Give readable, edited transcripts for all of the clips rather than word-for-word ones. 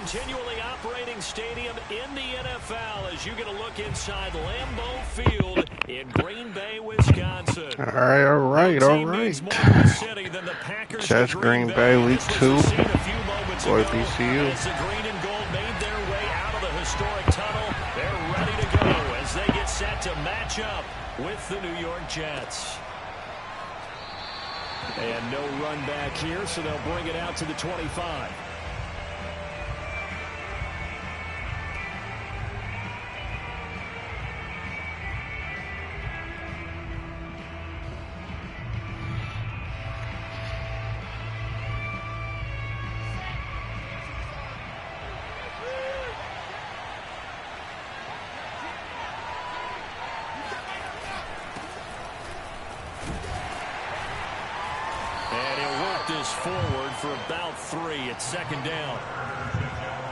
continually operating stadium in the NFL as you get a look inside Lambeau Field in Green Bay, Wisconsin. All right. Jets, Green Bay, Week 2. Boy, BCU. As the green and gold made their way out of the historic tunnel, they're ready to go as they get set to match up with the New York Jets. And no run back here, so they'll bring it out to the 25. Forward for about 3 at second down.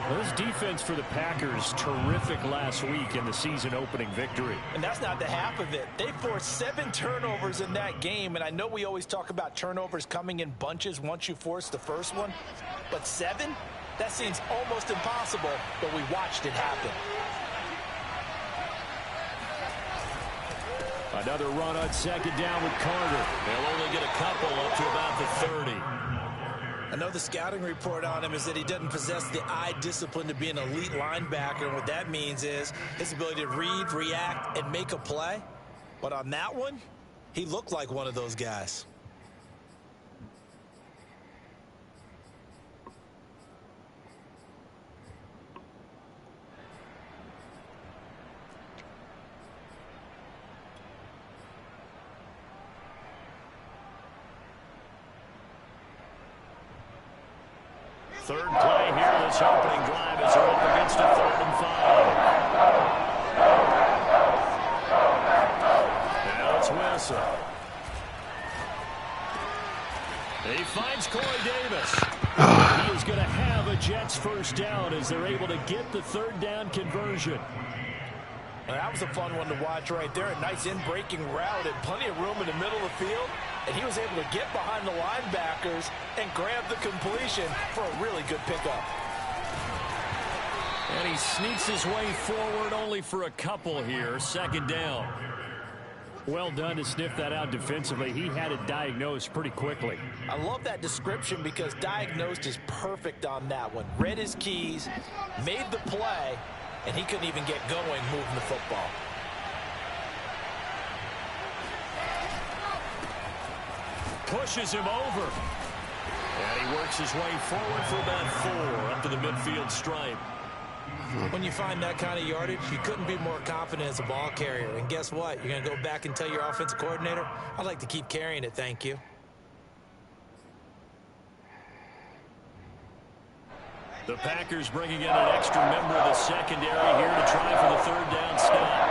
Those defense for the Packers terrific last week in the season opening victory. And that's not the half of it. They forced 7 turnovers in that game, and I know we always talk about turnovers coming in bunches once you force the first one, but 7? That seems almost impossible, but we watched it happen. Another run on second down with Carter. They'll only get a couple up to about the 30. I know the scouting report on him is that he doesn't possess the eye discipline to be an elite linebacker. And what that means is his ability to read, react, and make a play. But on that one, he looked like one of those guys. Third play here, this opening drive as they're up against a 3rd and 5. Now it's Wilson. He finds Corey Davis. He is going to have a Jets first down as they're able to get the 3rd down conversion. Well, that was a fun one to watch right there. A nice in-breaking route and plenty of room in the middle of the field. And he was able to get behind the linebackers and grab the completion for a really good pickup. And he sneaks his way forward only for a couple here. 2nd down. Well done to sniff that out defensively. He had it diagnosed pretty quickly. I love that description because diagnosed is perfect on that one. Read his keys, made the play, and he couldn't even get going moving the football. Pushes him over. And he works his way forward for about 4 up to the midfield stripe. When you find that kind of yardage, you couldn't be more confident as a ball carrier. And guess what? You're going to go back and tell your offensive coordinator, I'd like to keep carrying it, thank you. The Packers bringing in an extra member of the secondary here to try for the 3rd down stop.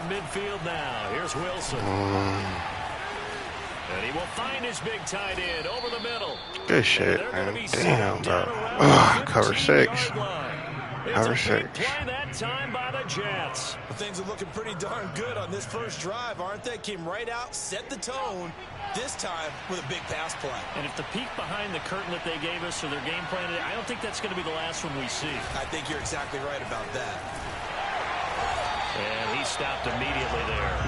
Midfield now. Here's Wilson. And he will find his big tight end over the middle. Good shit, man. Damn, bro. Ugh, cover 6. Cover 6. Play that time by the Jets. Things are looking pretty darn good on this first drive, aren't they? Came right out, set the tone, this time with a big pass play. And if the peek behind the curtain that they gave us or their game plan, I don't think that's going to be the last one we see. I think you're exactly right about that. And he stopped immediately there.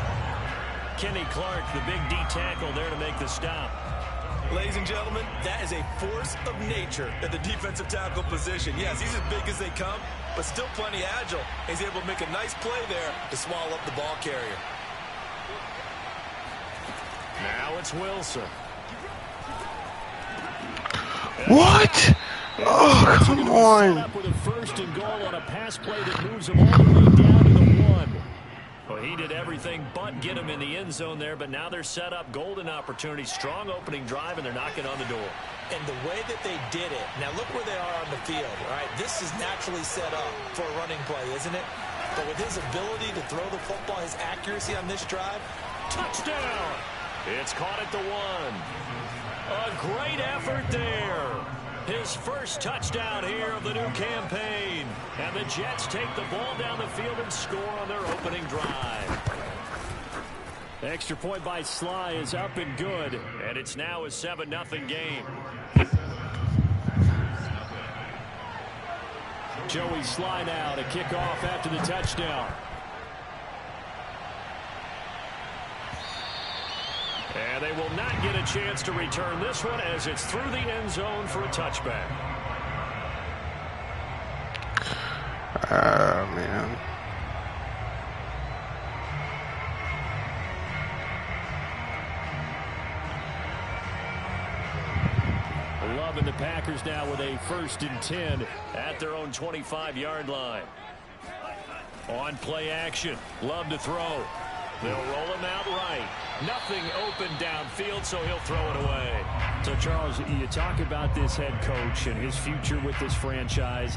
Kenny Clark, the big D tackle there to make the stop. Ladies and gentlemen, that is a force of nature at the defensive tackle position. Yes, he's as big as they come, but still plenty agile. He's able to make a nice play there to swallow up the ball carrier. Now it's Wilson. What? Oh, come on. With a 1st and goal on a pass play that moves him all the way down to the 1. Well, he did everything but get him in the end zone there, but now they're set up. Golden opportunity, strong opening drive, and they're knocking on the door. And the way that they did it, now look where they are on the field, all right? This is naturally set up for a running play, isn't it? But with his ability to throw the football, his accuracy on this drive, touchdown! It's caught at the 1. A great effort there. His first touchdown here of the new campaign. And the Jets take the ball down the field and score on their opening drive. Extra point by Sly is up and good, and it's now a 7-0 game. Joey Sly now to kick off after the touchdown. And they will not get a chance to return this one as it's through the end zone for a touchback. Man. Love and the Packers now with a 1st and 10 at their own 25-yard line. On play action. Love to throw. They'll roll him out right. Nothing open downfield, so he'll throw it away. So, Charles, you talk about this head coach and his future with this franchise.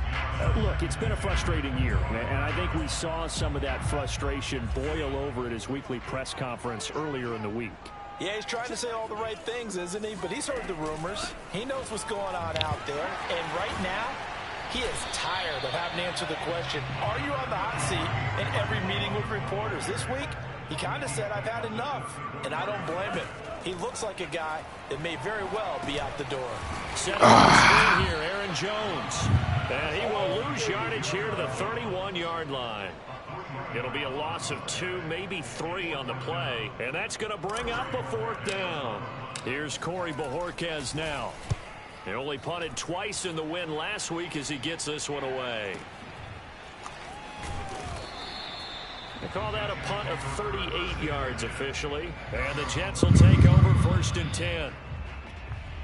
Look, it's been a frustrating year, and I think we saw some of that frustration boil over at his weekly press conference earlier in the week. Yeah, he's trying to say all the right things, isn't he? But he's heard the rumors. He knows what's going on out there. And right now, he is tired of having to answer the question, are you on the hot seat in every meeting with reporters? This week, he kind of said, I've had enough. And I don't blame him. He looks like a guy that may very well be out the door. Setting on the screen here, Aaron Jones. And he will lose yardage here to the 31-yard line. It'll be a loss of 2, maybe 3 on the play. And that's going to bring up a 4th down. Here's Corey Bojorquez now. He only punted twice in the win last week as he gets this one away. They call that a punt of 38 yards officially. And the Jets will take over 1st and 10.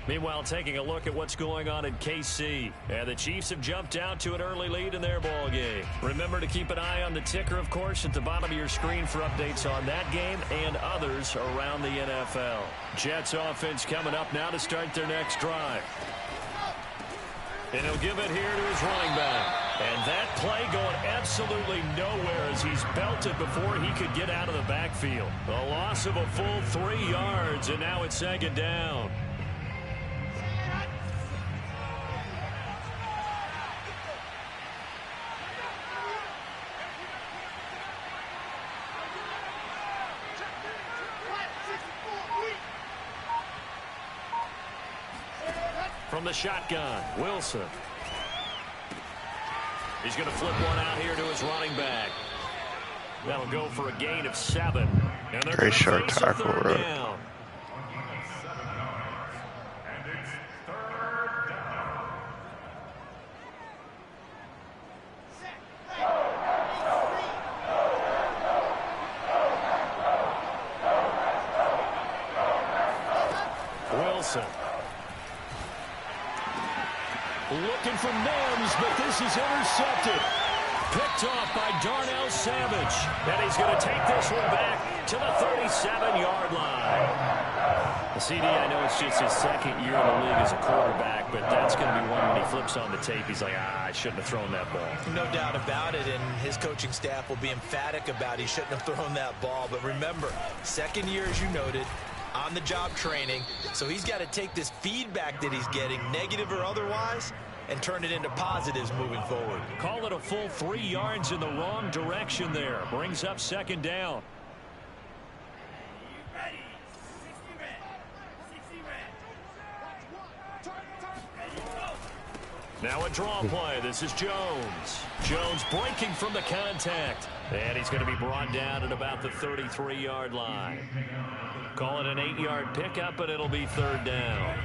Meanwhile, taking a look at what's going on in KC. And the Chiefs have jumped out to an early lead in their ball game. Remember to keep an eye on the ticker, of course, at the bottom of your screen for updates on that game and others around the NFL. Jets offense coming up now to start their next drive. And he'll give it here to his running back. And that play going absolutely nowhere as he's belted before he could get out of the backfield. A loss of a full 3 yards, and now it's 2nd down. From the shotgun, Wilson. He's going to flip one out here to his running back. That'll go for a gain of 7. And they're Great short face tackle, third down. Wilson. Looking for Mims, but this is intercepted. Picked off by Darnell Savage. And he's going to take this one back to the 37-yard line. CD, I know it's just his 2nd year in the league as a quarterback, but that's going to be one when he flips on the tape. He's like, I shouldn't have thrown that ball. No doubt about it, and his coaching staff will be emphatic about he shouldn't have thrown that ball. But remember, 2nd year, as you noted, on-the-job training, so he's got to take this feedback that he's getting, negative or otherwise, and turn it into positives moving forward. Call it a full 3 yards in the wrong direction there. Brings up 2nd down. Now a draw play. This is Jones. Jones breaking from the contact. And he's going to be brought down at about the 33-yard line. Call it an 8-yard pickup, and it'll be 3rd down.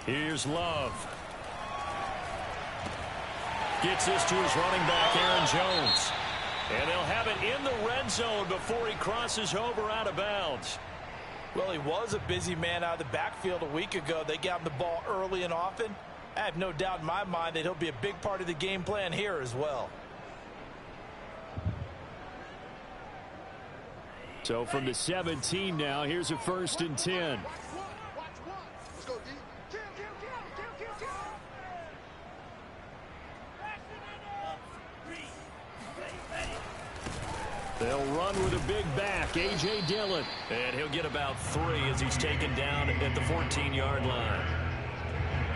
Here's Love. Gets this to his running back, Aaron Jones. And they'll have it in the red zone before he crosses over out of bounds. Well, he was a busy man out of the backfield a week ago. They got him the ball early and often. I have no doubt in my mind that he'll be a big part of the game plan here as well. So from the 17 now, here's a 1st and 10. They'll run with a big back, A.J. Dillon. And he'll get about 3 as he's taken down at the 14-yard line.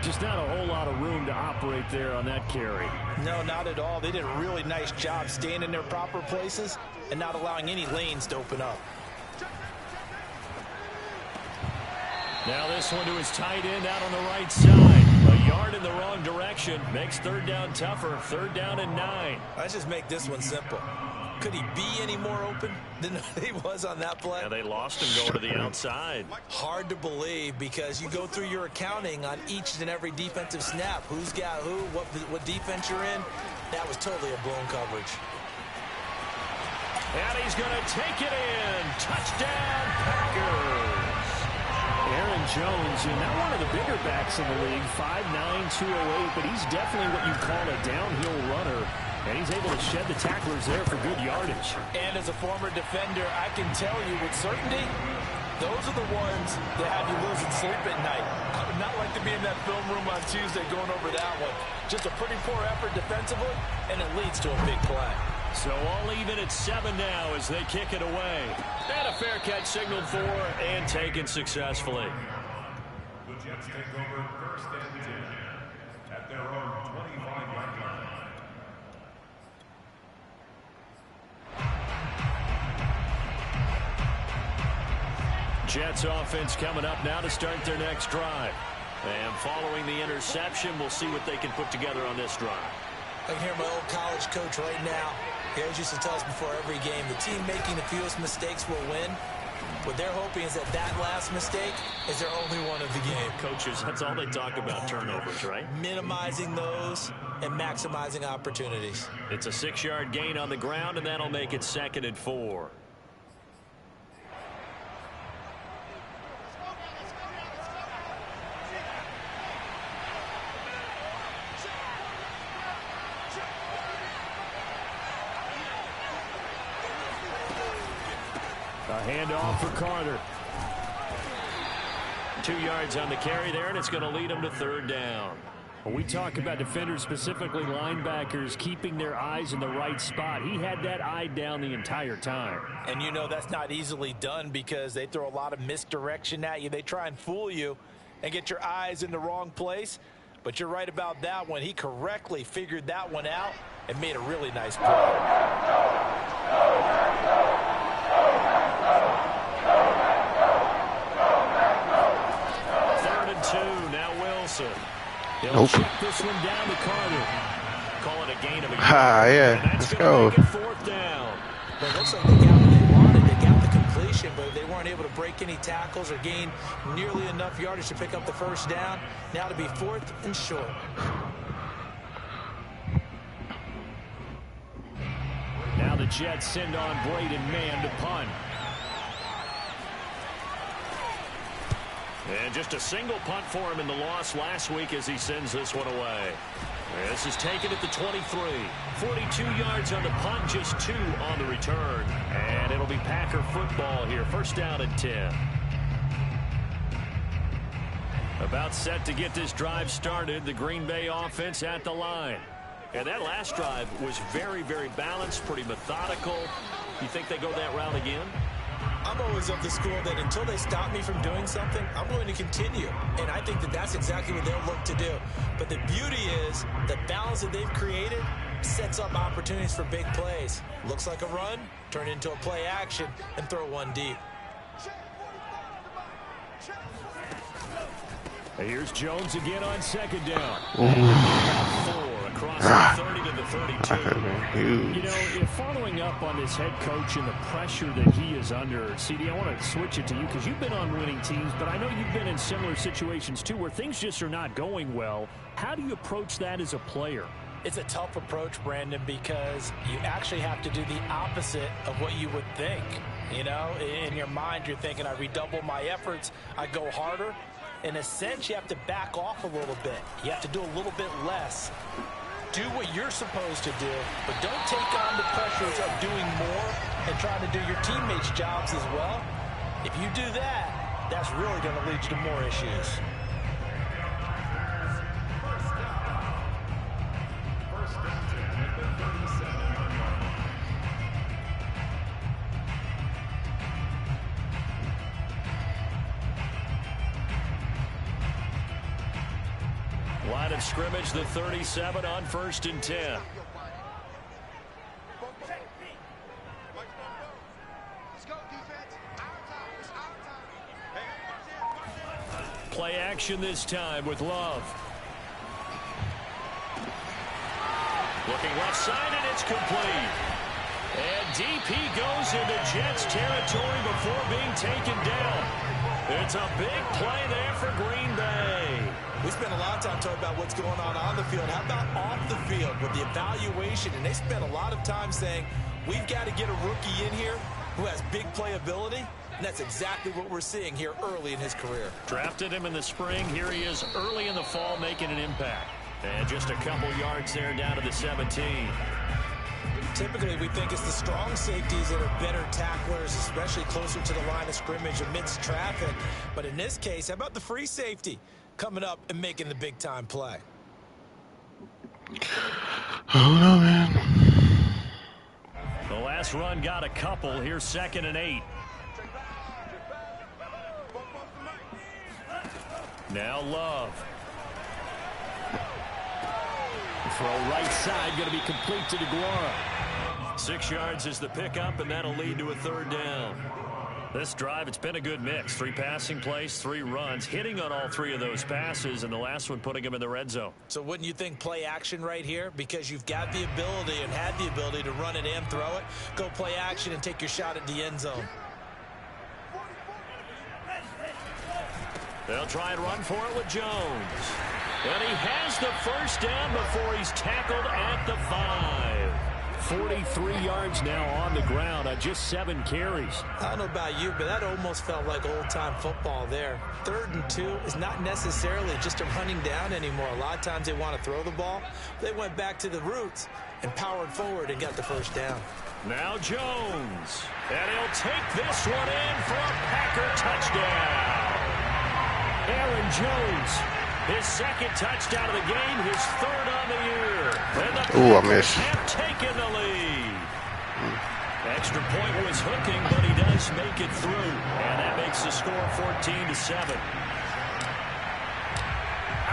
Just not a whole lot of room to operate there on that carry. No, not at all. They did a really nice job staying in their proper places and not allowing any lanes to open up. Now this one to his tight end out on the right side. A yard in the wrong direction. Makes third down tougher. Third down and 9. Let's just make this one simple. Could he be any more open than he was on that play? Yeah, they lost him going to the outside. Hard to believe because you go through your accounting on each and every defensive snap. Who's got who, what defense you're in. That was totally a blown coverage. And he's going to take it in. Touchdown, Packers. Aaron Jones, not one of the bigger backs in the league, 5'9", 208, but he's definitely what you call a downhill runner. And he's able to shed the tacklers there for good yardage. And as a former defender, I can tell you with certainty, those are the ones that have you losing sleep at night. I would not like to be in that film room on Tuesday going over that one. Just a pretty poor effort defensively, and it leads to a big play. So all even at 7 now as they kick it away. And a fair catch signaled for and taken successfully. The Jets take over first and 10 at their own 25-yard line. Jets offense coming up now to start their next drive. And following the interception, we'll see what they can put together on this drive. I can hear my old college coach right now. He always used to tell us before every game, the team making the fewest mistakes will win. What they're hoping is that that last mistake is their only one of the game. Coaches, that's all they talk about, turnovers, right? Minimizing those and maximizing opportunities. It's a 6-yard gain on the ground, and that'll make it 2nd and 4. A handoff for Carter. 2 yards on the carry there, and it's going to lead them to 3rd down. When we talk about defenders, specifically linebackers, keeping their eyes in the right spot, he had that eye down the entire time. And you know that's not easily done because they throw a lot of misdirection at you. They try and fool you and get your eyes in the wrong place. But you're right about that one. He correctly figured that one out and made a really nice play. 3rd and 2, now Wilson. He'll Nope. check this one down to Carter. Call it a gain of a yard. Yeah, And that's let's gonna go. make it 4th down. But it looks like they got what they wanted. They got the completion, but they weren't able to break any tackles or gain nearly enough yardage to pick up the 1st down. Now to be 4th and short. Now the Jets send on Braden Mann to punt. And just a single punt for him in the loss last week as he sends this one away. This is taken at the 23. 42 yards on the punt, just 2 on the return. And it'll be Packer football here. 1st down and 10. About set to get this drive started. The Green Bay offense at the line. And that last drive was very, very balanced, pretty methodical. You think they go that route again? I'm always of the school that until they stop me from doing something, I'm going to continue. And I think that that's exactly what they'll look to do. But the beauty is the balance that they've created sets up opportunities for big plays. Looks like a run, turn into a play action, and throw one deep. Here's Jones again on 2nd down. 4 across the 30 to the 32. You know, if following up on this head coach and the pressure that he is under, CD, I want to switch it to you because you've been on winning teams, but I know you've been in similar situations too where things just are not going well. How do you approach that as a player? It's a tough approach, Brandon, because you actually have to do the opposite of what you would think. You know, in your mind, you're thinking, I redouble my efforts, I go harder. In a sense, you have to back off a little bit. You have to do a little bit less. Do what you're supposed to do, but don't take on the pressures of doing more and trying to do your teammates' jobs as well. If you do that, that's really going to lead you to more issues. Line of scrimmage, the 37 on 1st and 10. Play action this time with Love. Looking left side, and it's complete. And DP goes into Jets territory before being taken down. It's a big play there for Green Bay. We spent a lot of time talking about what's going on the field. How about off the field with the evaluation? And they spent a lot of time saying, we've got to get a rookie in here who has big playability. And that's exactly what we're seeing here early in his career. Drafted him in the spring. Here he is early in the fall making an impact. And just a couple yards there down to the 17. Typically, we think it's the strong safeties that are better tacklers, especially closer to the line of scrimmage amidst traffic. But in this case, how about the free safety coming up and making the big-time play? Oh, no, man. The last run got a couple. Here's 2nd and 8. Now Love. Throw right side, going to be complete to DeGuara. 6 yards is the pickup, and that'll lead to a 3rd down. This drive, it's been a good mix. 3 passing plays, 3 runs, hitting on all 3 of those passes, and the last one putting him in the red zone. So wouldn't you think play action right here? Because you've got the ability and had the ability to run it and throw it. Go play action and take your shot at the end zone. They'll try and run for it with Jones. And he has the 1st down before he's tackled at the 5. 43 yards now on the ground on just 7 carries. I don't know about you, but that almost felt like old-time football there. 3rd and 2 is not necessarily just a running down anymore. A lot of times they want to throw the ball. They went back to the roots and powered forward and got the 1st down. Now Jones. And he'll take this one in for a Packer touchdown. Aaron Jones, his 2nd touchdown of the game, his 3rd on the year. And the Packers have taken the lead. Extra point was hooking, but he does make it through. And that makes the score 14-7.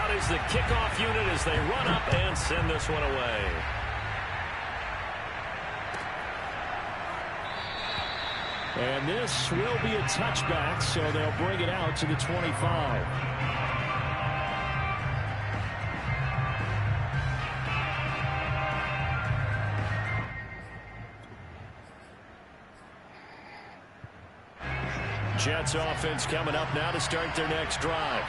Out is the kickoff unit as they run up and send this one away. And this will be a touchback, so they'll bring it out to the 25. Jets offense coming up now to start their next drive.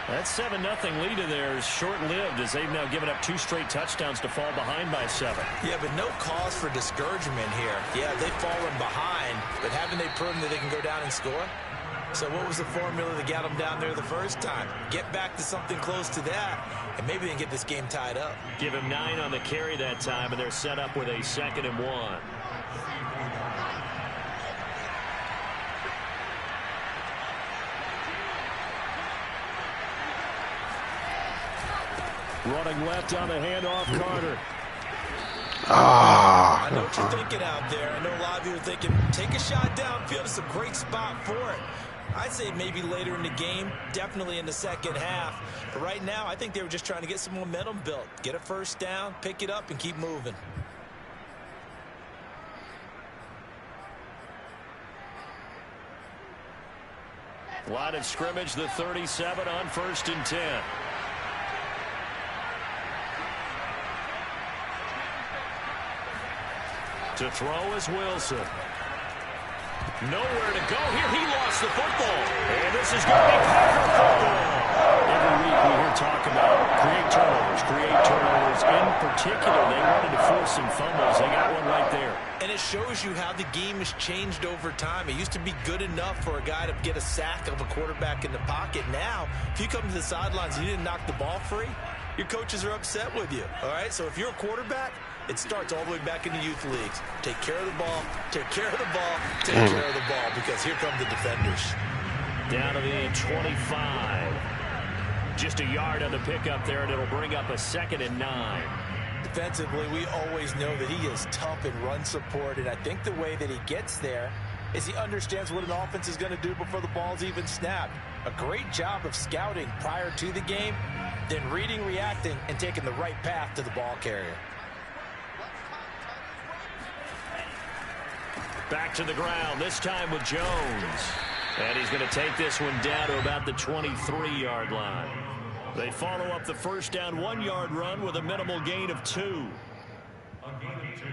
That 7-0 lead of theirs short-lived as they've now given up 2 straight touchdowns to fall behind by 7. Yeah, but no cause for discouragement here. Yeah, they've fallen behind, but haven't they proven that they can go down and score? So what was the formula that got them down there the first time? Get back to something close to that, and maybe they can get this game tied up. Give him 9 on the carry that time, and they're set up with a 2nd and 1. Running left on the handoff, Carter. I know what you're thinking out there. I know a lot of you are thinking, take a shot downfield. It's a great spot for it. I'd say maybe later in the game, definitely in the 2nd half. But right now, I think they were just trying to get some momentum built. Get a 1st down, pick it up, and keep moving. Line of scrimmage, the 37 on 1st and 10. To throw is Wilson. Nowhere to go here. He lost the football. And this is going to be Packer football. Every week we hear talk about create turnovers. In particular, they wanted to force some fumbles. They got one right there. And it shows you how the game has changed over time. It used to be good enough for a guy to get a sack of a quarterback in the pocket. Now, if you come to the sidelines and you didn't knock the ball free, your coaches are upset with you. All right? So if you're a quarterback, it starts all the way back in the youth leagues. Take care of the ball, take care of the ball, take care of the ball, because here come the defenders. Down to the 25. Just a yard on the pickup there, and it'll bring up a 2nd and 9. Defensively, we always know that he is tough in run support, and I think the way that he gets there is he understands what an offense is going to do before the ball's even snapped. A great job of scouting prior to the game, then reading, reacting, and taking the right path to the ball carrier. Back to the ground, this time with Jones. And he's going to take this one down to about the 23-yard line. They follow up the first down 1-yard run with a minimal gain of 2. A gain of 2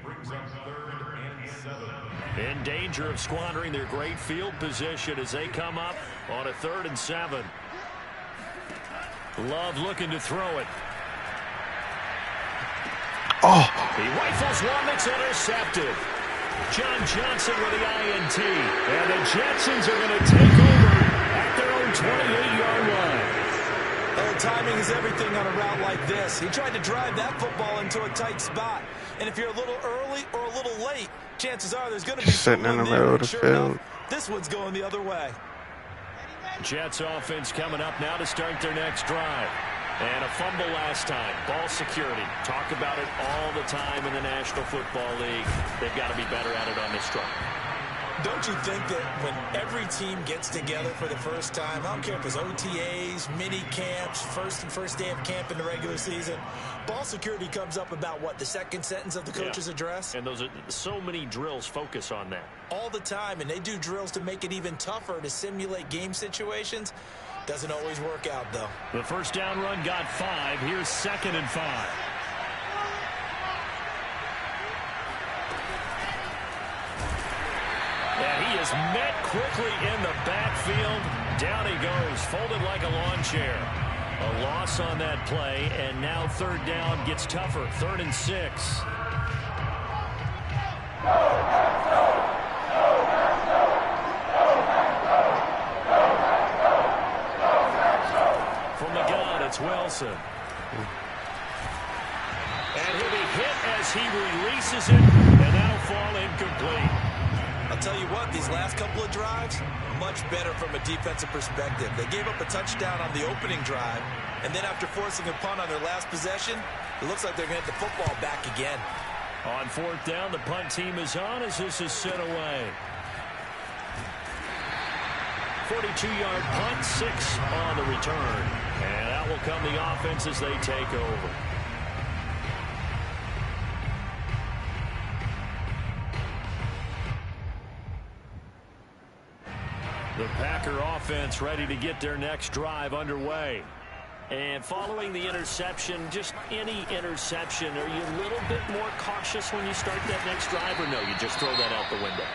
brings up 3rd and 7. In danger of squandering their great field position as they come up on a 3rd and 7. Love looking to throw it. Oh. He rifles one that's intercepted. John Johnson with the INT. And the Jetsons are going to take over at their own 28-yard line. Well, timing is everything on a route like this. He tried to drive that football into a tight spot. And if you're a little early or a little late, chances are there's going to be sitting in the middle of the field. Enough, this one's going the other way. Jets offense coming up now to start their next drive. And a fumble last time. Ball security. Talk about it all the time in the National Football League. They've got to be better at it on this drive. Don't you think that when every team gets together for the first time, I don't care if it's OTAs, mini camps, first day of camp in the regular season, ball security comes up about what, the second sentence of the coach's address? And those are so many drills focus on that. All the time, and they do drills to make it even tougher to simulate game situations. Doesn't always work out, though. The first down run got 5. Here's 2nd and 5. And he is met quickly in the backfield. Down he goes, folded like a lawn chair. A loss on that play, and now 3rd down gets tougher. 3rd and 6. From the gun, it's Wilson. And he'll be hit as he releases it, and that'll fall incomplete. I'll tell you what, these last couple of drives, much better from a defensive perspective. They gave up a touchdown on the opening drive, and then after forcing a punt on their last possession, it looks like they're going to get the football back again. On 4th down, the punt team is on as this is sent away. 42-yard punt, 6 on the return. And out will come the offense as they take over. The Packer offense ready to get their next drive underway. And following the interception, just any interception, are you a little bit more cautious when you start that next drive, or no, you just throw that out the window?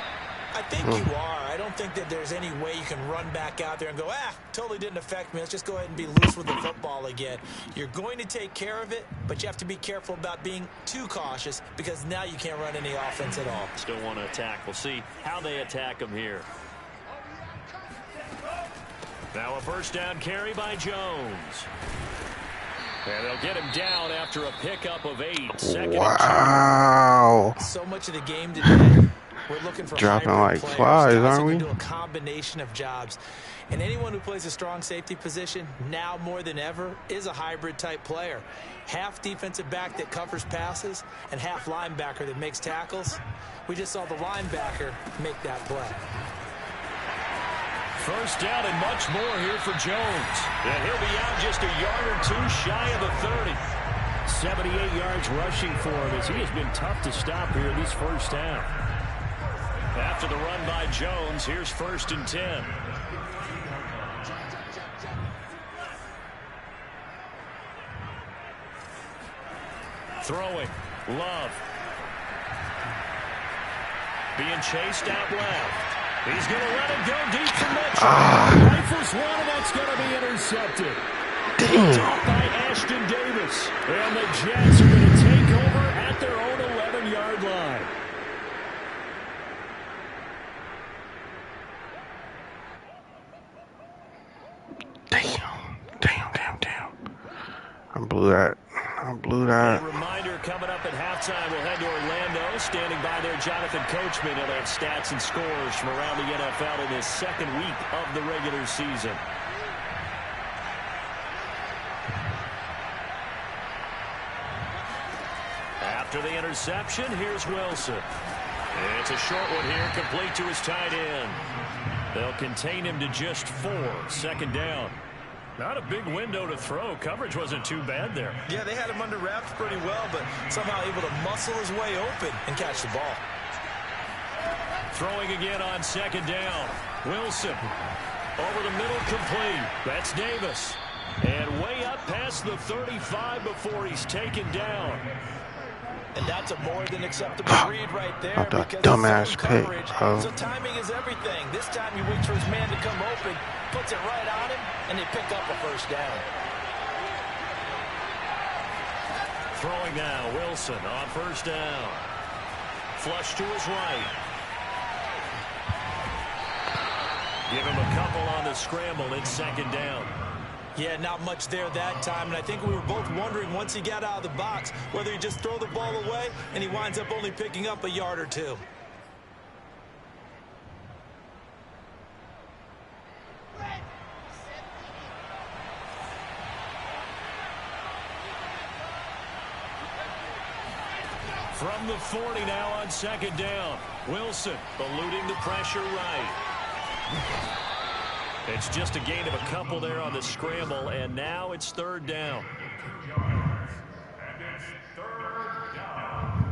I think you are. I don't think that there's any way you can run back out there and go, totally didn't affect me. Let's just go ahead and be loose with the football again. You're going to take care of it, but you have to be careful about being too cautious because now you can't run any offense at all. Still want to attack. We'll see how they attack them here. Now a first down carry by Jones. And they'll get him down after a pickup of 8. 2nd Wow. and 2. So much of the game today, we're looking for dropping like players, flies, guys aren't who we? can do a combination of jobs. And anyone who plays a strong safety position, now more than ever, is a hybrid-type player. Half defensive back that covers passes and half linebacker that makes tackles. We just saw the linebacker make that play. First down and much more here for Jones. And he'll be out just a yard or 2 shy of the 30. 78 yards rushing for him as he has been tough to stop here this first half. After the run by Jones, here's 1st and 10. Throwing. Love. Being chased out left. He's going to let it go deep from Mitchell. Rifles one, and that's going to be intercepted. Dropped by Ashton Davis. And the Jets are going to take over at their own 11-yard line. Damn. I blew that. A reminder coming up at halftime. We'll head to Orlando. Standing by there, Jonathan Coachman. He'll have stats and scores from around the NFL in his 2nd week of the regular season. After the interception, here's Wilson. It's a short one here, complete to his tight end. They'll contain him to just 4. 2nd down. Not a big window to throw. Coverage wasn't too bad there. Yeah, they had him under wraps pretty well, but somehow able to muscle his way open and catch the ball. Throwing again on second down. Wilson over the middle, complete. That's Davis. And way up past the 35 before he's taken down. And that's a more than acceptable read right there. Not that dumbass pick, bro. So timing is everything. This time he waits for his man to come open, puts it right on him, and they pick up a first down. Throwing now, Wilson on first down. Flush to his right. Give him a couple on the scramble in second down. Yeah, not much there that time, and I think we were both wondering once he got out of the box whether he just throw the ball away and he winds up only picking up a yard or two. From the 40 now on second down. Wilson eluding the pressure right. It's just a gain of a couple there on the scramble, and now it's third down. And it's third down.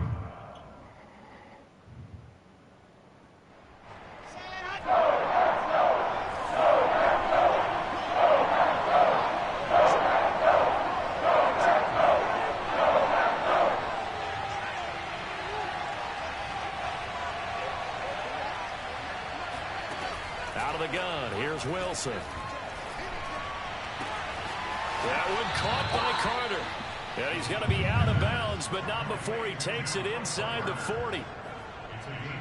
Out of the gun, here's Wilson. That one caught by Carter. And he's going to be out of bounds, but not before he takes it inside the 40.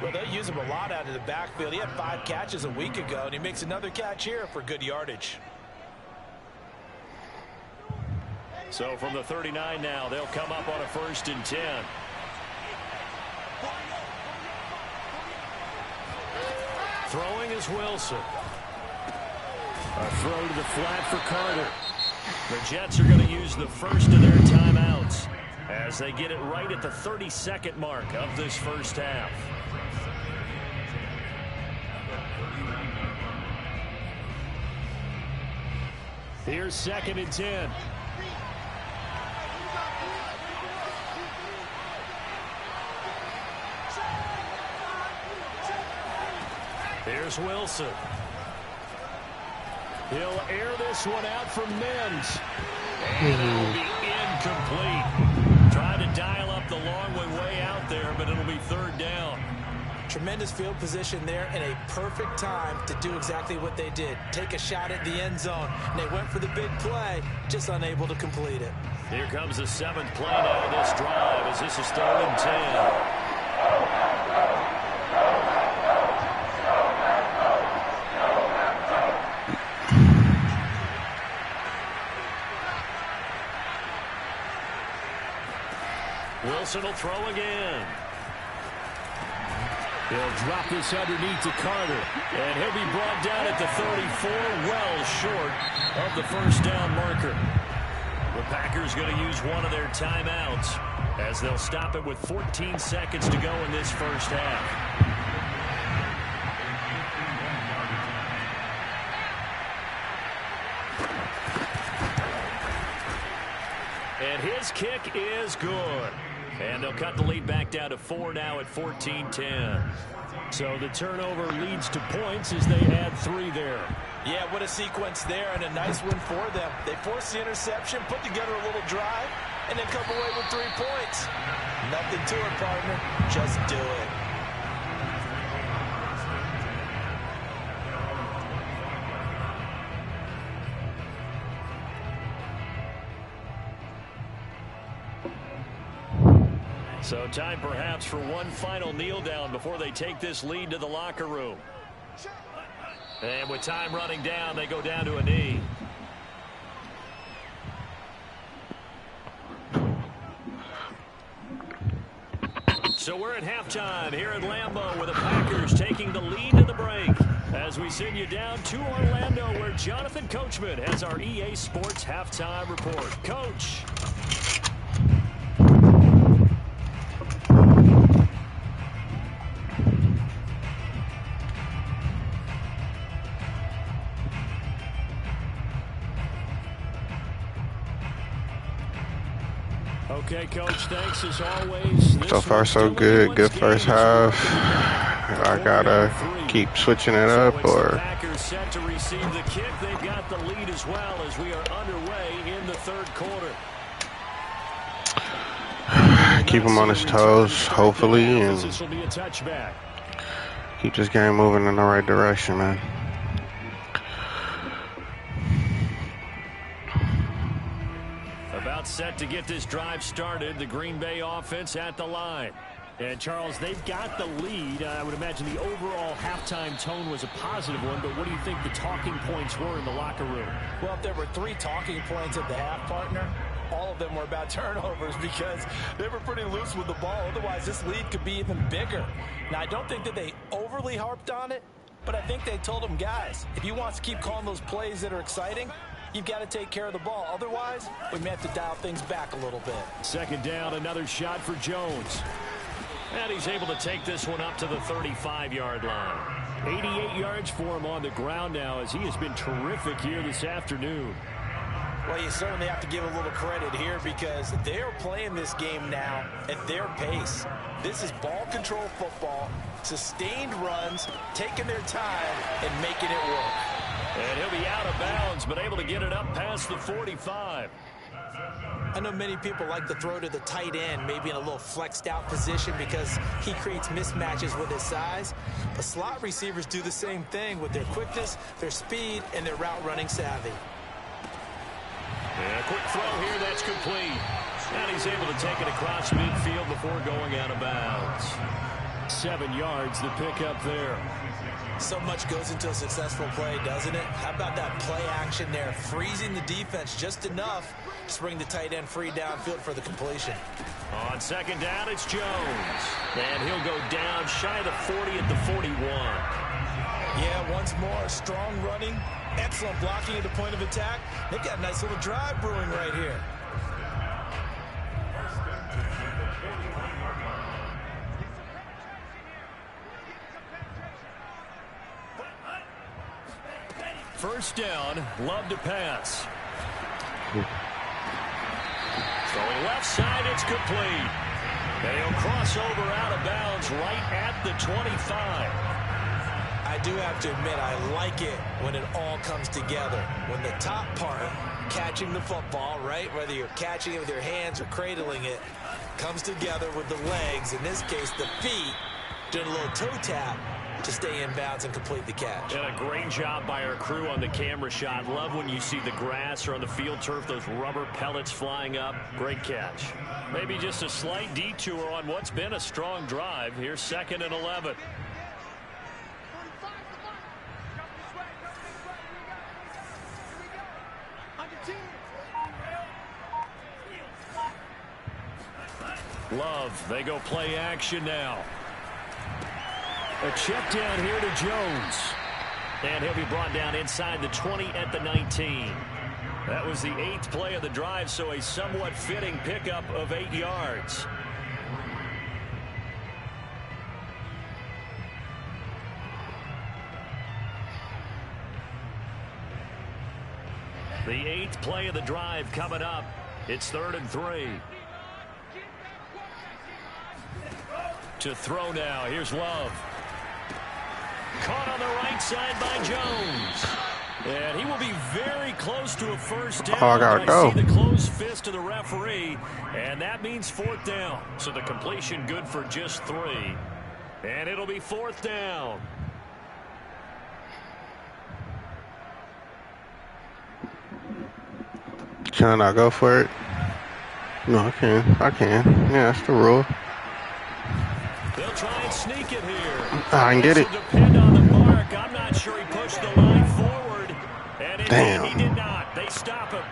Well, they use him a lot out of the backfield. He had 5 catches a week ago, and he makes another catch here for good yardage. So from the 39 now, they'll come up on a 1st and 10. Throwing is Wilson. A throw to the flat for Carter. The Jets are going to use the first of their timeouts as they get it right at the 32nd mark of this first half. Here's 2nd and 10. Here's Wilson. He'll air this one out from Mims. And it'll be incomplete. Trying to dial up the long way out there, but it'll be third down. Tremendous field position there and a perfect time to do exactly what they did. Take a shot at the end zone. And they went for the big play, just unable to complete it. Here comes the 7th play now of this drive as this is 3rd and 10. Wilson will throw again. He'll drop this underneath to Carter. And he'll be brought down at the 34, well short of the first down marker. The Packers going to use one of their timeouts as they'll stop it with 14 seconds to go in this first half. And his kick is good. And they'll cut the lead back down to 4 now at 14-10. So the turnover leads to points as they add 3 there. Yeah, what a sequence there and a nice one for them. They forced the interception, put together a little drive, and then come away with 3 points. Nothing to it, partner. Just do it. So time perhaps for one final kneel down before they take this lead to the locker room. And with time running down, they go down to a knee. So we're at halftime here at Lambeau with the Packers taking the lead to the break. As we send you down to Orlando where Jonathan Coachman has our EA Sports halftime report. Coach. Okay, Coach, thanks as always. So far, so good. Good first half. I gotta keep switching it up, or Packers set to receive the kick. They've got the lead as well as we are underway in the third quarter. keep him on his toes, hopefully, and This will be a touchback. keep this game moving in the right direction, man. About set to get this drive started. The Green Bay offense at the line. And, Charles, they've got the lead. I would imagine the overall halftime tone was a positive one, but what do you think the talking points were in the locker room? Well, if there were 3 talking points at the half, partner, all of them were about turnovers because they were pretty loose with the ball. Otherwise, this lead could be even bigger. Now, I don't think that they overly harped on it, but I think they told them, guys, if you want to keep calling those plays that are exciting, you've got to take care of the ball. Otherwise, we may have to dial things back a little bit. Second down, another shot for Jones. And he's able to take this one up to the 35-yard line. 88 yards for him on the ground now as he has been terrific here this afternoon. Well, you certainly have to give a little credit here because they're playing this game now at their pace. This is ball control football, sustained runs, taking their time, and making it work. And he'll be out of bounds, but able to get it up past the 45. I know many people like to throw to the tight end, maybe in a little flexed out position because he creates mismatches with his size. But slot receivers do the same thing with their quickness, their speed, and their route running savvy. And a quick throw here that's complete. And he's able to take it across midfield before going out of bounds. 7 yards, the pickup there. So much goes into a successful play, doesn't it? How about that play action there, freezing the defense just enough to bring the tight end free downfield for the completion. On second down, it's Jones. And he'll go down shy of the 40 at the 41. Yeah, once more, strong running, excellent blocking at the point of attack. They've got a nice little drive brewing right here. First down, Love to pass. Throwing left side, it's complete. They'll cross over out of bounds right at the 25. I do have to admit, I like it when it all comes together. When the top part, catching the football, right, whether you're catching it with your hands or cradling it, comes together with the legs, in this case the feet, doing a little toe tap to stay in bounds and complete the catch. And a great job by our crew on the camera shot. Love when you see the grass or on the field turf, those rubber pellets flying up. Great catch. Maybe just a slight detour on what's been a strong drive. Here's 2nd and 11. Love, they go play action now. A check down here to Jones. And he'll be brought down inside the 20 at the 19. That was the 8th play of the drive, so a somewhat fitting pickup of 8 yards. The 8th play of the drive coming up. It's 3rd and 3. To throw now. Here's Love. Caught on the right side by Jones. And he will be very close to a first down. Oh, I gotta go. I see the closed fist of the referee, and that means 4th down. So the completion good for just 3. And it'll be 4th down. Can I go for it? No, I can. I can. Yeah, that's the rule. They'll try and sneak it here. I can get it. Depend on the mark. I'm not sure he pushed the line forward. And Damn. He did not. They stop him.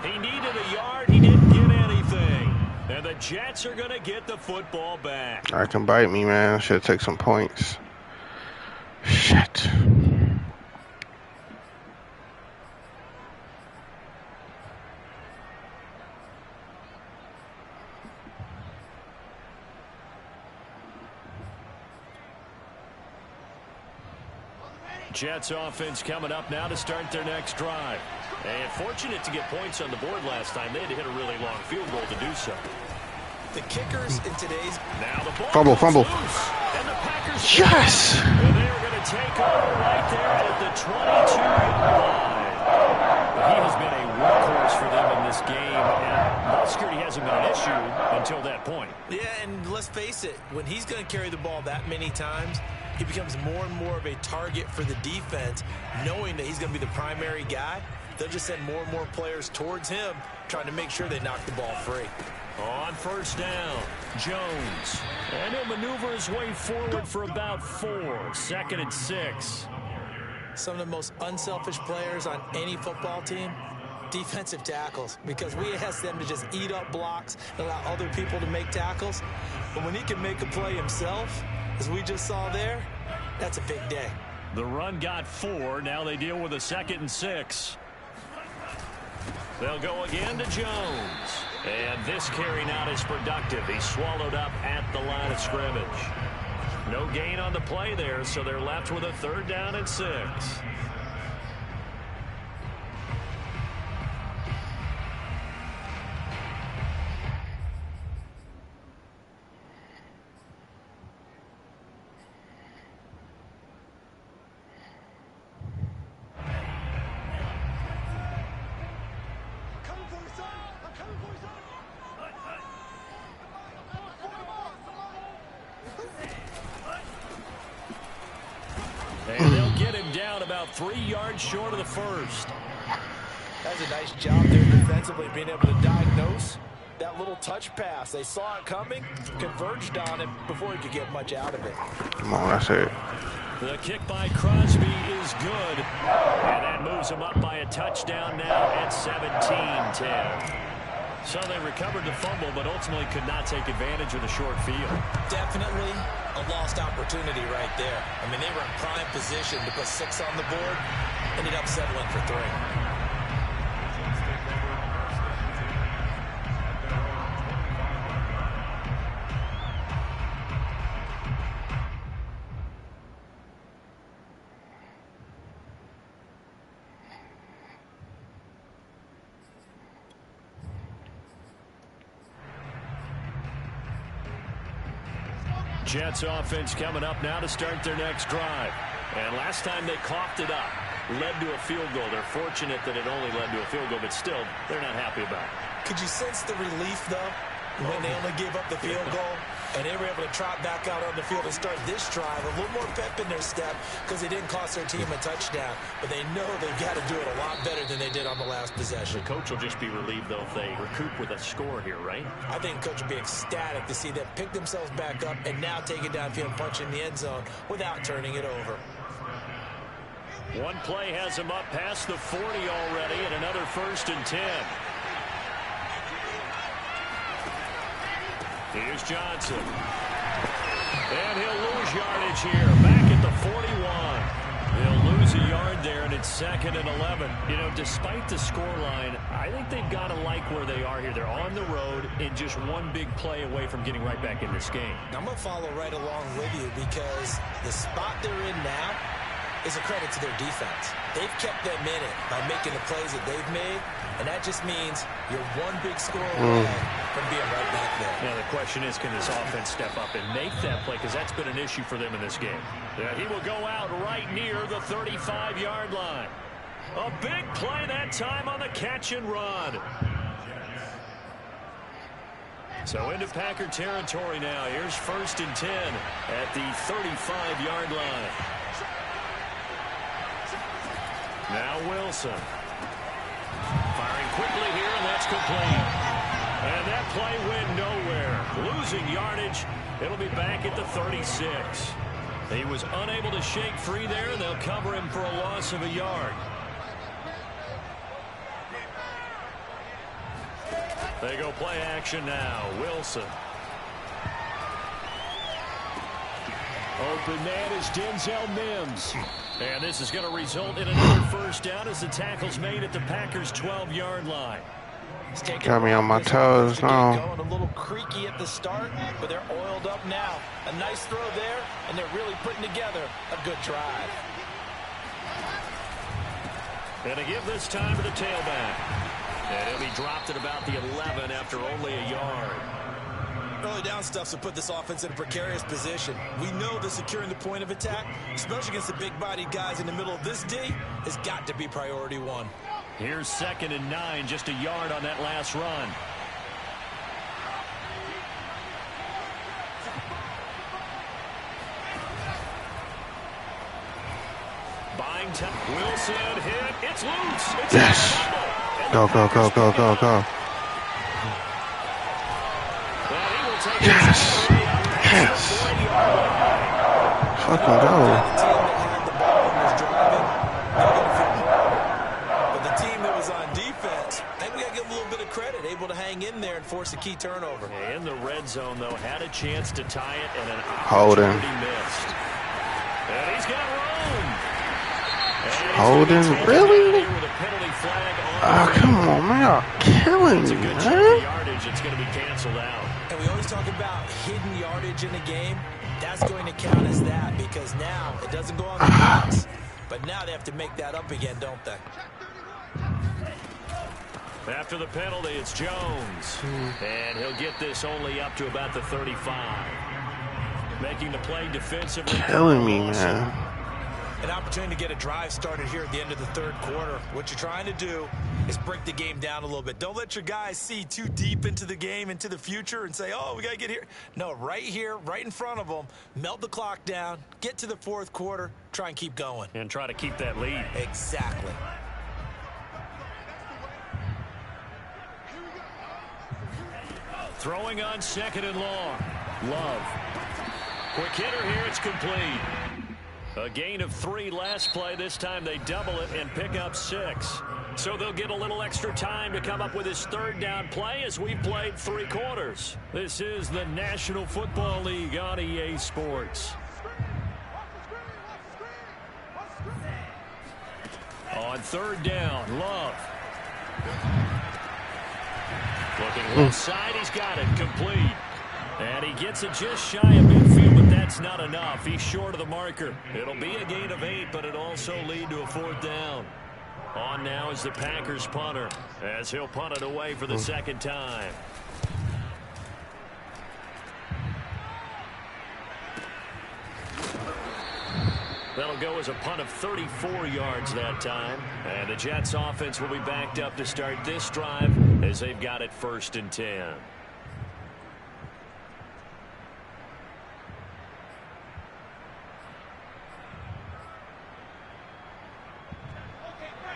He needed a yard. He didn't get anything. And the Jets are going to get the football back. I can bite me, man. I should take some points. Shit. Jets offense coming up now to start their next drive. And fortunate to get points on the board last time. They had to hit a really long field goal to do so. The kickers in today's... Now the ball Fumble. Loose, and the Packers... Yes! And they're going to take over right there at the 22-yard line. He has been a workhorse for them in this game, and ball security hasn't been an issue until that point. Yeah, and let's face it, when he's going to carry the ball that many times, he becomes more and more of a target for the defense, knowing that he's going to be the primary guy. They'll just send more and more players towards him, trying to make sure they knock the ball free. On first down, Jones. And he'll maneuver his way forward for about 4. 2nd and 6. Some of the most unselfish players on any football team, defensive tackles, because we ask them to just eat up blocks and allow other people to make tackles. But when he can make a play himself, as we just saw there, that's a big day. The run got 4. Now they deal with a 2nd and 6. They'll go again to Jones. And this carry not as productive. He's swallowed up at the line of scrimmage. No gain on the play there, so they're left with a 3rd down and 6. And they'll get him down about 3 yards short of the first. That's a nice job there defensively, being able to diagnose that little touch pass. They saw it coming, converged on him before he could get much out of it. Come on, that's it. The kick by Crosby is good. And that moves him up by a touchdown now at 17-10. So they recovered the fumble, but ultimately could not take advantage of the short field. Definitely a lost opportunity right there. I mean, they were in prime position to put 6 on the board, ended up settling for 3. Jets offense coming up now to start their next drive. And last time they coughed it up, led to a field goal. They're fortunate that it only led to a field goal, but still, they're not happy about it. Could you sense the relief, though, when they only gave up the field goal and they were able to trot back out on the field and start this drive a little more pep in their step because they didn't cost their team a touchdown, but they know they've got to do it a lot better than they did on the last possession. The coach will just be relieved, though, if they recoup with a score here, right? I think coach will be ecstatic to see them pick themselves back up and now take it downfield and punch in the end zone without turning it over. One play has him up past the 40 already, and another 1st and 10. Here's Johnson. And he'll lose yardage here. Back at the 41. He'll lose a yard there, and it's 2nd and 11. You know, despite the scoreline, I think they've got to like where they are here. They're on the road and just one big play away from getting right back in this game. I'm going to follow right along with you because the spot they're in now is a credit to their defense. They've kept them in it by making the plays that they've made, and that just means you're one big score away from being right back there. Now the question is, can this offense step up and make that play? Because that's been an issue for them in this game. Yeah, he will go out right near the 35-yard line. A big play that time on the catch and run. So into Packer territory now. Here's 1st and 10 at the 35-yard line. Now Wilson. Firing quickly here, and that's complete. And that play went nowhere. Losing yardage. It'll be back at the 36. He was unable to shake free there. They'll cover him for a loss of a yard. They go play action now. Wilson. Open man is Denzel Mims. And this is going to result in another 1st down as the tackle's made at the Packers' 12-yard line. Got me on my toes now. Going a little creaky at the start, but they're oiled up now. A nice throw there, and they're really putting together a good drive. And to give this time to the tailback. And he'll be dropped at about the 11 after only a yard. Early down stuff will put this offense in a precarious position. We know that securing the point of attack, especially against the big-bodied guys in the middle of this D, has got to be priority one. Here's 2nd and 9, just a yard on that last run. Buying time. Wilson hit. It's loose. It's Yes. Go, go, go, go, go, go. Yes. Yes. Fucking go. But the team that was on defense, I think we got to give them a little bit of credit, able to hang in there and force a key turnover. In the red zone, though, had a chance to tie it, and an Holding. opportunity missed. And he's got room. Holding, really? Oh, come on, man. Y'all killing me, man. Yardage, it's going to be canceled out. And we always talk about hidden yardage in a game. That's going to count as that because now it doesn't go on the box. But now they have to make that up again, don't they? After the penalty, it's Jones. And he'll get this only up to about the 35. Making the play defensively. Killing me, man. An opportunity to get a drive started here at the end of the third quarter. What you're trying to do is break the game down a little bit. Don't let your guys see too deep into the game, into the future, and say, oh, we got to get here. No, right here, right in front of them, melt the clock down, get to the fourth quarter, try and keep going. And try to keep that lead. Exactly. Throwing on 2nd and long. Love. Quick hitter here, it's complete. A gain of 3 last play. This time they double it and pick up 6. So they'll get a little extra time to come up with his 3rd down play as we've played 3 quarters. This is the National Football League on EA Sports. On 3rd down, Love. Looking left side, he's got it, complete. And he gets it just shy of midfield, but that's not enough. He's short of the marker. It'll be a gain of 8, but it'll also lead to a 4th down. On now is the Packers punter, as he'll punt it away for the 2nd time. That'll go as a punt of 34 yards that time. And the Jets offense will be backed up to start this drive as they've got it 1st and 10.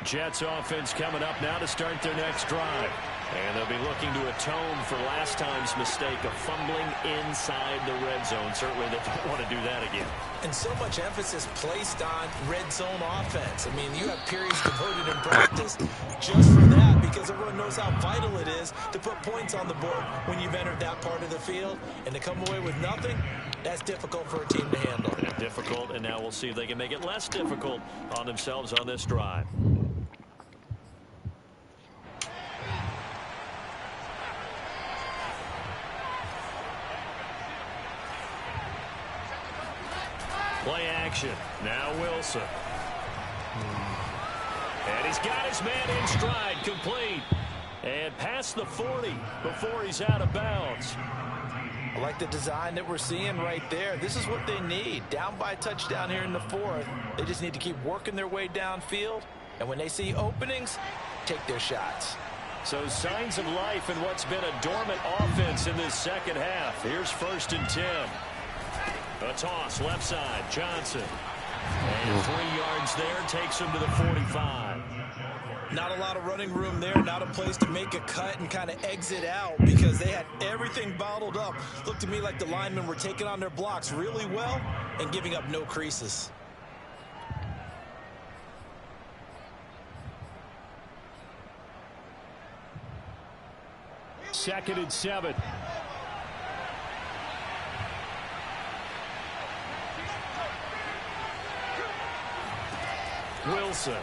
Jets offense coming up now to start their next drive. And they'll be looking to atone for last time's mistake of fumbling inside the red zone. Certainly they don't want to do that again. And so much emphasis placed on red zone offense. I mean, you have periods devoted in practice just for that because everyone knows how vital it is to put points on the board when you've entered that part of the field. And to come away with nothing, that's difficult for a team to handle. Difficult, and now we'll see if they can make it less difficult on themselves on this drive. Play action. Now Wilson. And he's got his man in stride, complete. And past the 40 before he's out of bounds. I like the design that we're seeing right there. This is what they need. Down by a touchdown here in the 4th. They just need to keep working their way downfield. And when they see openings, take their shots. So signs of life in what's been a dormant offense in this 2nd half. Here's 1st and 10. A toss left side, Johnson. And 3 yards there, takes him to the 45. Not a lot of running room there, not a place to make a cut and kind of exit out because they had everything bottled up. Looked to me like the linemen were taking on their blocks really well and giving up no creases. Second and 7. Wilson.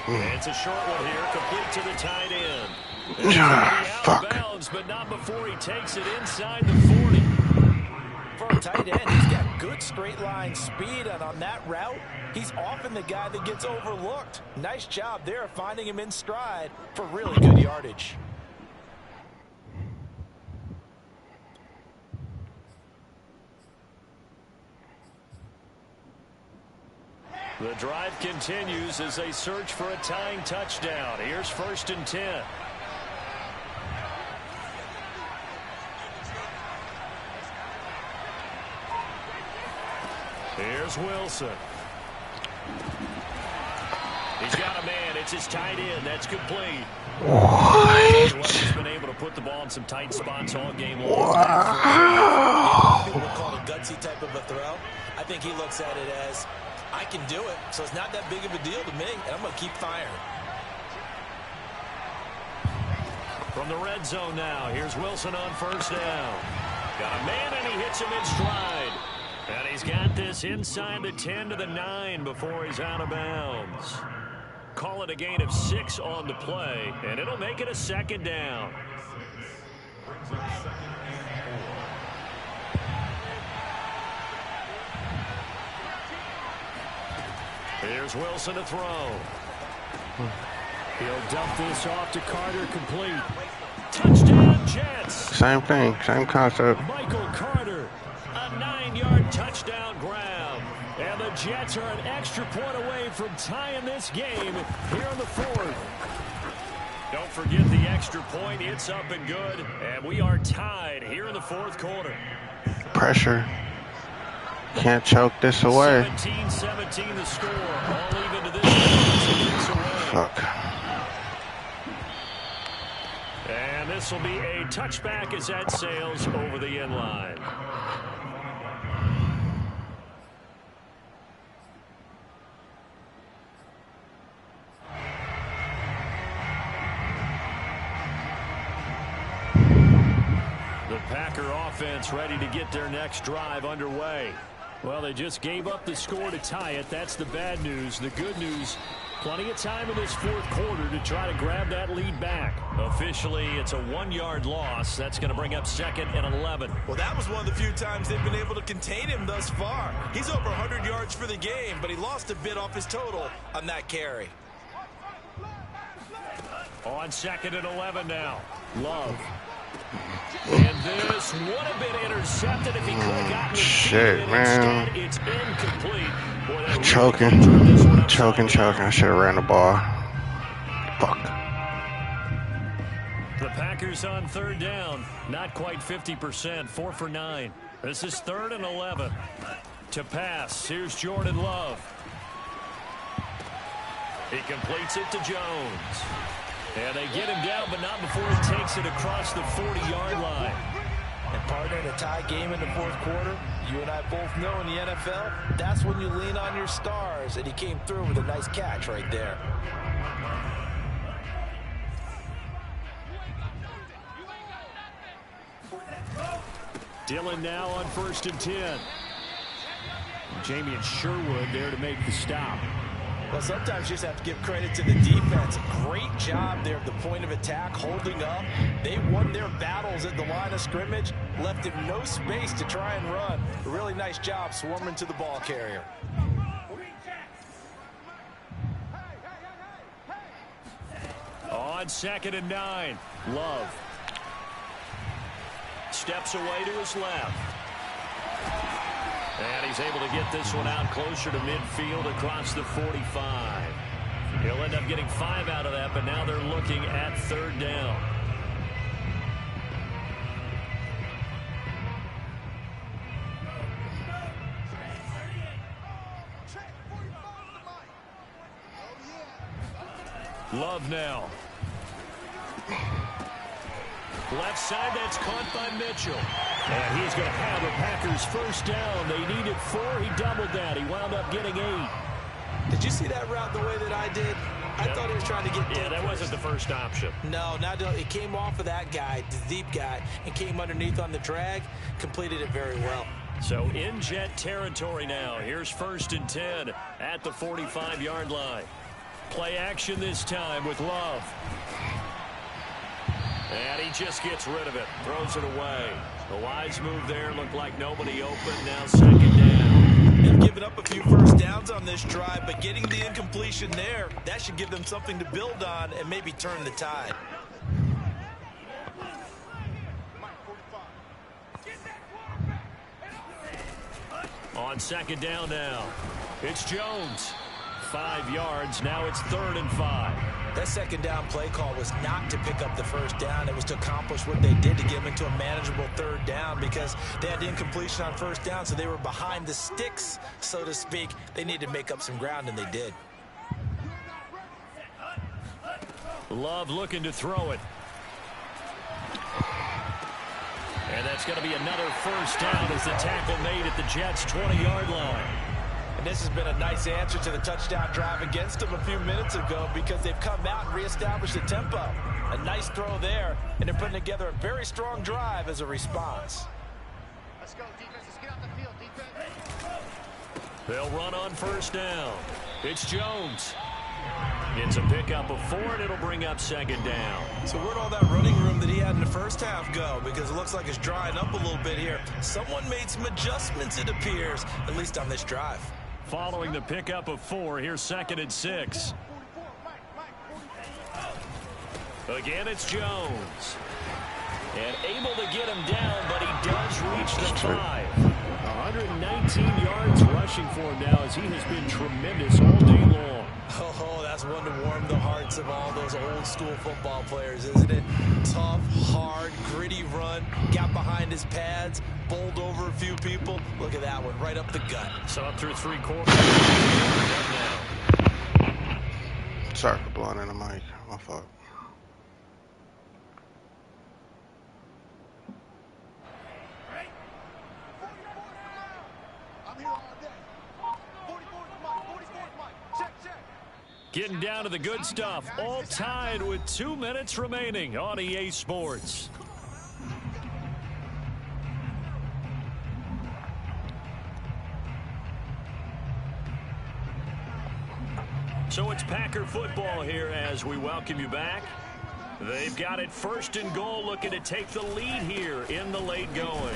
It's a short one here, complete to the tight end. Out of bounds, but not before he takes it inside the 40. for a tight end, he's got good straight line speed, and on that route, he's often the guy that gets overlooked. Nice job there finding him in stride for really good yardage. The drive continues as they search for a tying touchdown. Here's 1st and 10. Here's Wilson. He's got a man. It's his tight end. That's complete. What? He's been able to put the ball in some tight spots all game long. Wow. People would call it a gutsy type of a throw. I think he looks at it as, I can do it, so it's not that big of a deal to me, and I'm going to keep firing. From the red zone now, here's Wilson on 1st down. Got a man, and he hits him in stride. And he's got this inside the 10 to the 9 before he's out of bounds. Call it a gain of 6 on the play, and it'll make it a 2nd down. Here's Wilson to throw. He'll dump this off to Carter, complete. Touchdown, Jets. Same thing, same concept. Michael Carter, a 9-yard touchdown grab. And the Jets are an extra point away from tying this game here in the 4th. Don't forget the extra point. It's up and good. And we are tied here in the 4th quarter. Pressure. Can't choke this away. 17-17 the score. All even to this away. Fuck. And this will be a touchback as that sails over the end line. The Packer offense ready to get their next drive underway. Well, they just gave up the score to tie it. That's the bad news. The good news, plenty of time in this 4th quarter to try to grab that lead back. Officially, it's a 1-yard loss. That's going to bring up 2nd and 11. Well, that was one of the few times they've been able to contain him thus far. He's over 100 yards for the game, but he lost a bit off his total on that carry. On 2nd and 11 now. Love. And this would have been intercepted if he could have gotten it. Shit, man. Instead, it's incomplete. Boy, Choking. I should have ran the ball. Fuck. The Packers on 3rd down. Not quite 50%. 4 for 9. This is 3rd and 11. To pass. Here's Jordan Love. He completes it to Jones. And they get him down, but not before he takes it across the 40-yard line. And partner, in a tie game in the 4th quarter, you and I both know in the NFL, that's when you lean on your stars, and he came through with a nice catch right there. Dillon now on 1st and 10. Jamie and Sherwood there to make the stop. Well, sometimes you just have to give credit to the defense. Great job there at the point of attack, holding up. They won their battles at the line of scrimmage, left him no space to try and run. A really nice job swarming to the ball carrier. On 2nd and 9, Love. Steps away to his left. And he's able to get this one out closer to midfield across the 45. He'll end up getting 5 out of that, but now they're looking at 3rd down. Love now. Left side, that's caught by Mitchell. And he's going to have the Packers 1st down. They needed 4. He doubled that. He wound up getting 8. Did you see that route the way that I did? I thought he was trying to get deep. Yeah, that wasn't the first option. No, it came off of that guy, the deep guy, and came underneath on the drag. Completed it very well. So in Jet territory now. Here's 1st and 10 at the 45-yard line. Play action this time with Love. And he just gets rid of it. Throws it away. The wise move there. Looked like nobody open. Now second down. They've given up a few first downs on this drive, but getting the incompletion there, that should give them something to build on and maybe turn the tide. On second down now. It's Jones. 5 yards. Now it's 3rd and 5. That second down play call was not to pick up the first down. It was to accomplish what they did to get them into a manageable 3rd down because they had the incompletion on first down, so they were behind the sticks, so to speak. They needed to make up some ground, and they did. Love looking to throw it. And that's going to be another first down as the tackle made at the Jets' 20-yard line. And this has been a nice answer to the touchdown drive against them a few minutes ago because they've come out and reestablished the tempo. A nice throw there, and they're putting together a very strong drive as a response. Let's go, defense. Let's get off the field, defense. They'll run on first down. It's Jones. It's a pickup of 4, and it'll bring up second down. So where'd all that running room that he had in the first half go? Because it looks like it's drying up a little bit here. Someone made some adjustments, it appears, at least on this drive. Following the pickup of 4, here's 2nd and 6. Again, it's Jones. And able to get him down, but he does reach the 5. 119 yards rushing for him now as he has been tremendous all day long. Oh, that's one to warm the hearts of all those old school football players, isn't it? Tough, hard, gritty run. Got behind his pads, bowled over a few people. Look at that one, right up the gut. So up through 3 quarters. Sorry for blowing in the mic. My fault. Getting down to the good stuff. All tied with 2 minutes remaining on EA Sports. So it's Packer football here as we welcome you back. They've got it 1st and goal, looking to take the lead here in the late going.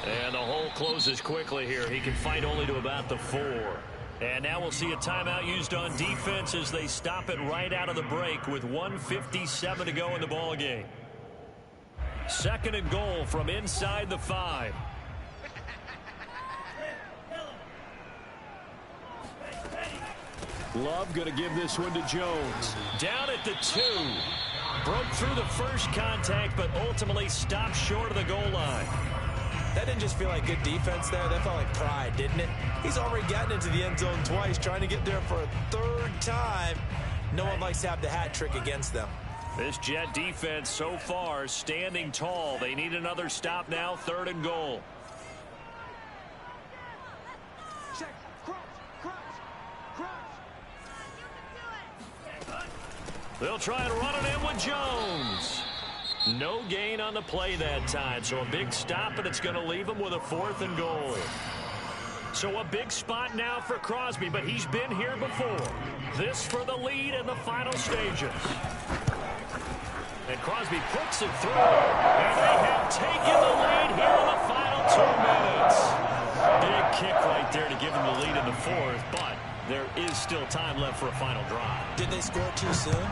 And the hole closes quickly here. He can fight only to about the 4. And now we'll see a timeout used on defense as they stop it right out of the break with 1:57 to go in the ball game. 2nd and goal from inside the 5. Love going to give this one to Jones. Down at the 2. Broke through the first contact, but ultimately stopped short of the goal line. That didn't just feel like good defense there. That felt like pride, didn't it? He's already gotten into the end zone twice, trying to get there for a 3rd time. No one likes to have the hat trick against them. This Jet defense so far standing tall. They need another stop now, 3rd and goal. Check. Crunch. They'll try and run it in with Jones. No gain on the play that time, so a big stop, and it's going to leave him with a 4th and goal. So a big spot now for Crosby, but he's been here before. This for the lead in the final stages. And Crosby puts it through, and they have taken the lead here in the final 2 minutes. Big kick right there to give them the lead in the 4th, but there is still time left for a final drive. Did they score too soon?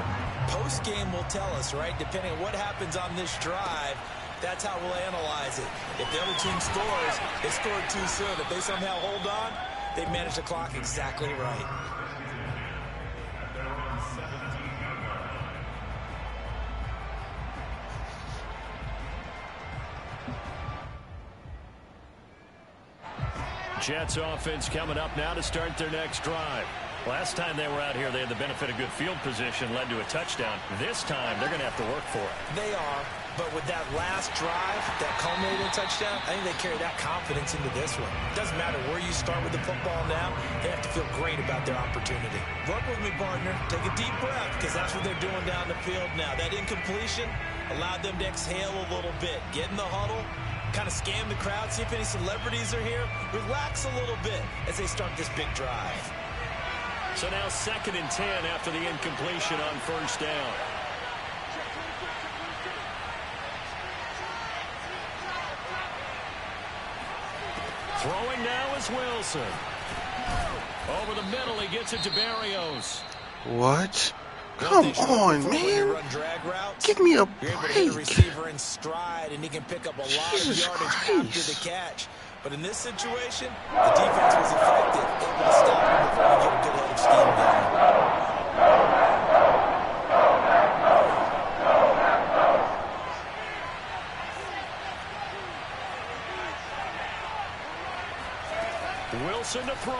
Post-game will tell us, right? Depending on what happens on this drive, that's how we'll analyze it. If the other team scores, they scored too soon. If they somehow hold on, they manage the clock exactly right. Jets offense coming up now to start their next drive. Last time they were out here, they had the benefit of good field position, led to a touchdown. This time, they're going to have to work for it. They are, but with that last drive, that culminating touchdown, I think they carry that confidence into this one. It doesn't matter where you start with the football now, they have to feel great about their opportunity. Work with me, partner. Take a deep breath, because that's what they're doing down the field now. That incompletion allowed them to exhale a little bit, get in the huddle, kind of scan the crowd, see if any celebrities are here, relax a little bit as they start this big drive. So now 2nd and 10 after the incompletion on 1st down. Throwing now is Wilson. Over the middle, he gets it to Barrios. What? Come on, man. Give me a break. You're able to hit a receiver in stride, and he can pick up a lot of yardage after the catch. But in this situation, the defense was effective, able to stop him before he get a good head of steam going. Wilson to throw.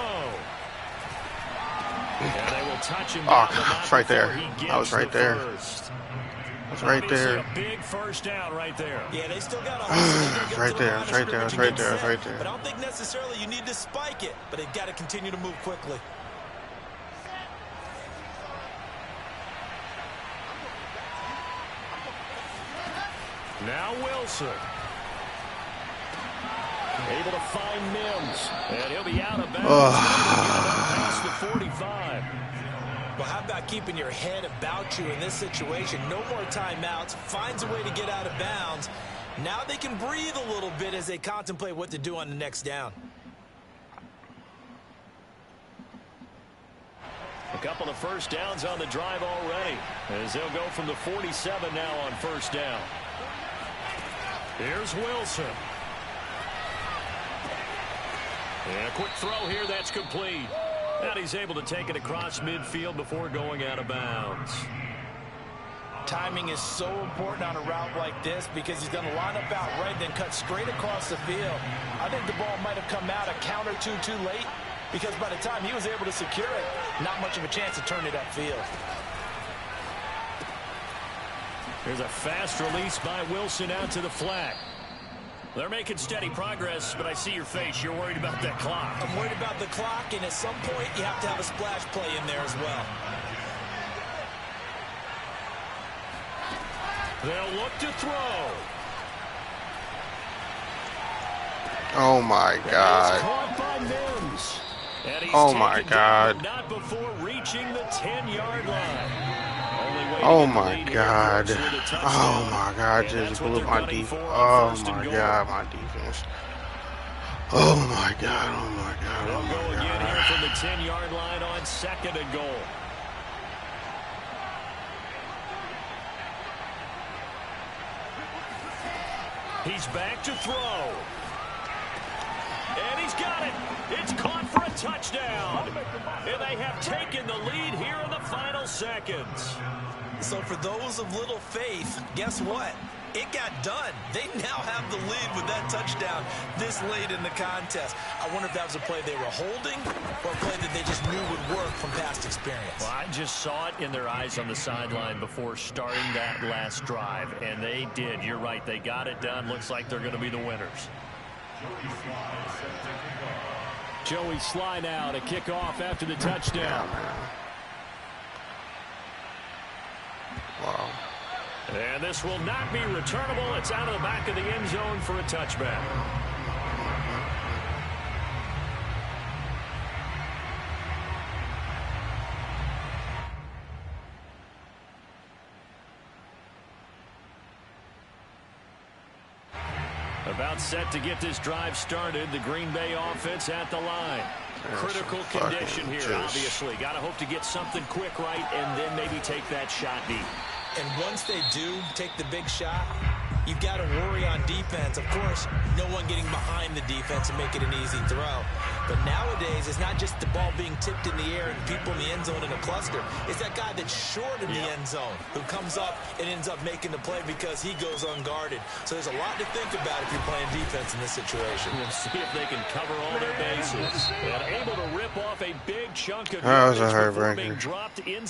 And they will touch him. Oh, it's right there. I was right there. It's right there. A big first down right there. Yeah, they still got a It's right there. It's right there. It's right there. It's right there. But I don't think necessarily you need to spike it, but they've got to continue to move quickly. Now Wilson. Able to find Mims. And he'll be out of bounds. Past the 45. Well, how about keeping your head about you in this situation? No more timeouts. Finds a way to get out of bounds. Now they can breathe a little bit as they contemplate what to do on the next down. A couple of first downs on the drive already, as they'll go from the 47 now on first down. Here's Wilson. And a quick throw here, that's complete. And he's able to take it across midfield before going out of bounds. Timing is so important on a route like this because he's going to line up out right, then cut straight across the field. I think the ball might have come out a count or two too late because by the time he was able to secure it, not much of a chance to turn it upfield. Here's a fast release by Wilson out to the flat. They're making steady progress, but I see your face. You're worried about that clock. I'm worried about the clock, and at some point, you have to have a splash play in there as well. They'll look to throw. Oh, my God. Caught by Mims. And he's Oh, my taken down, God. not before reaching the 10-yard line. Oh, my God. Oh, my God. Just blew my defense. Oh, my God. My defense. Oh, my God. Oh, my God. Oh, They'll go my again here God. from the 10-yard line on 2nd and goal. He's back to throw. And he's got it. It's caught for a touchdown. And they have taken the lead here in the final seconds. So for those of little faith, guess what? It got done. They now have the lead with that touchdown this late in the contest. I wonder if that was a play they were holding or a play that they just knew would work from past experience. Well, I just saw it in their eyes on the sideline before starting that last drive, and they did. You're right. They got it done. Looks like they're going to be the winners. Joey Sly now to kick off after the touchdown. Wow. And this will not be returnable. It's out of the back of the end zone for a touchback. About set to get this drive started. The Green Bay offense at the line. Critical condition here, obviously. Got to hope to get something quick right and then maybe take that shot deep. And once they do take the big shot, you've got to worry on defense. Of course, no one getting behind the defense and make it an easy throw. But nowadays, it's not just the ball being tipped in the air and people in the end zone in a cluster. It's that guy that's short in the end zone who comes up and ends up making the play because he goes unguarded. So there's a lot to think about if you're playing defense in this situation. We'll see if they can cover all their bases. And able to rip off a big chunk of That was a yardage before heartbreaker. being dropped in.